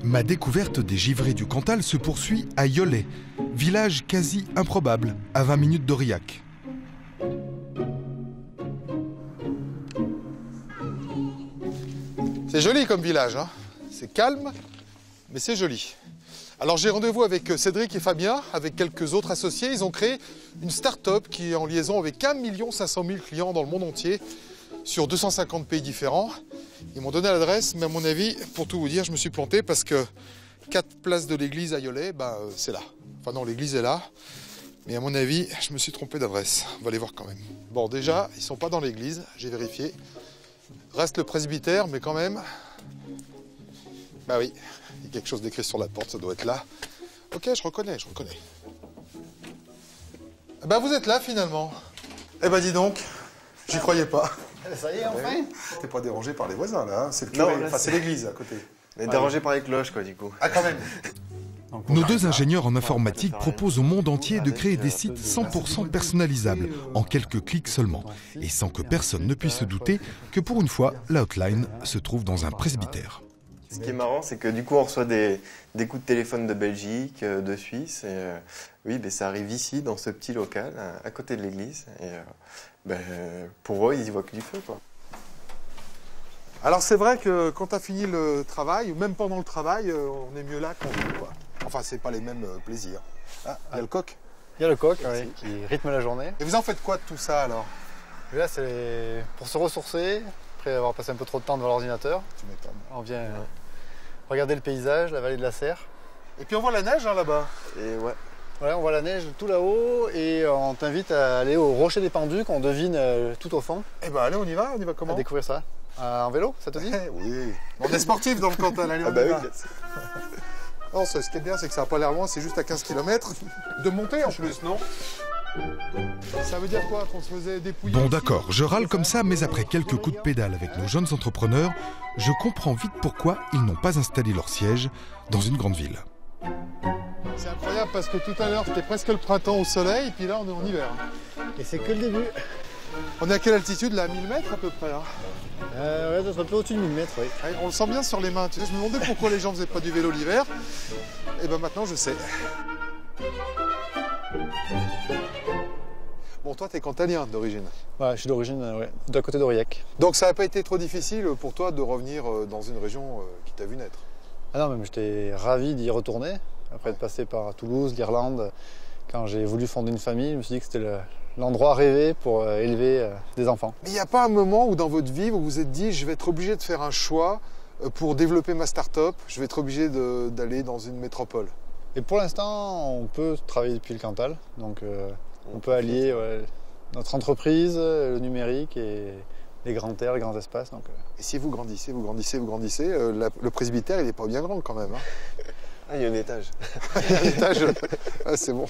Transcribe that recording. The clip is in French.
Ma découverte des givrés du Cantal se poursuit à Yolet, village quasi improbable, à 20 minutes d'Aurillac. C'est joli comme village, hein. C'est calme, mais c'est joli. Alors j'ai rendez-vous avec Cédric et Fabien, avec quelques autres associés. Ils ont créé une start-up qui est en liaison avec 1 500 000 clients dans le monde entier, sur 250 pays différents. Ils m'ont donné l'adresse, mais à mon avis, pour tout vous dire, je me suis planté parce que 4 places de l'église à Yolet, c'est là. Enfin non, l'église est là, mais à mon avis, je me suis trompé d'adresse. On va aller voir quand même. Bon, déjà, ils sont pas dans l'église, j'ai vérifié. Reste le presbytère, mais quand même... Bah oui, il y a quelque chose d'écrit sur la porte, ça doit être là. Ok, je reconnais. Bah vous êtes là finalement. Eh ben dis donc, j'y croyais pas. Ça y est, enfin. T'es pas dérangé par les voisins là, hein. C'est le curé, enfin c'est l'église à côté. Mais dérangé par les cloches quoi du coup. Ah quand même. Nos deux ingénieurs en informatique proposent au monde entier de créer des sites 100% personnalisables, en quelques clics seulement, et sans que personne ne puisse se douter que pour une fois, la hotline se trouve dans un presbytère. Ce qui est marrant, c'est que du coup, on reçoit des coups de téléphone de Belgique, de Suisse. Et, oui, ça arrive ici, dans ce petit local, à côté de l'église. Et pour eux, ils y voient que du feu, quoi. Alors c'est vrai que quand t'as fini le travail, ou même pendant le travail, on est mieux là qu'en ville, quoi. Enfin, c'est pas les mêmes plaisirs. Ah, il y a le coq. Il y a le coq qui rythme la journée. Et vous en faites quoi de tout ça alors? Et là, c'est pour se ressourcer, après avoir passé un peu trop de temps devant l'ordinateur. Tu m'étonnes. On vient regarder le paysage, la vallée de la Serre. Et puis on voit la neige hein, là-bas. Et ouais. Ouais, on voit la neige tout là-haut et on t'invite à aller au rocher des Pendus qu'on devine tout au fond. Eh ben allez, on y va comment? À découvrir ça. En vélo, ça te dit? Oui. On est sportifs dans le Cantal, allez, on y va. Non, ce qui est bien, c'est que ça n'a pas l'air loin, c'est juste à 15 km. De monter en plus, non? Ça veut dire quoi? Qu'on se faisait dépouiller? Bon d'accord, je râle comme ça, mais après quelques coups de pédale avec nos jeunes entrepreneurs, je comprends vite pourquoi ils n'ont pas installé leur siège dans une grande ville. C'est incroyable parce que tout à l'heure, c'était presque le printemps au soleil, et puis là, on est en hiver. Et c'est que le début. On est à quelle altitude là? 1000 mètres à peu près là? Ouais, ça serait un peu au-dessus de 1000 mètres, oui. Ouais, on le sent bien sur les mains. Tu sais, je me demandais pourquoi les gens faisaient pas du vélo l'hiver. Et ben maintenant, je sais. Bon, toi, t'es cantalien d'origine. Ouais, je suis d'origine, d'à côté d'Aurillac. Donc ça n'a pas été trop difficile pour toi de revenir dans une région qui t'a vu naître? Ah non, même j'étais ravi d'y retourner. Après être passé par Toulouse, l'Irlande, quand j'ai voulu fonder une famille, je me suis dit que c'était l'endroit rêvé pour élever des enfants. Mais il n'y a pas un moment où dans votre vie vous vous êtes dit je vais être obligé de faire un choix pour développer ma start-up, je vais être obligé d'aller dans une métropole? Et pour l'instant, on peut travailler depuis le Cantal, donc on peut allier notre entreprise, le numérique et les grandes terres, les grands espaces. Donc, Et si vous grandissez, le presbytère il n'est pas bien grand quand même. Hein. Ah, il y a un étage. Un étage, ah, c'est bon.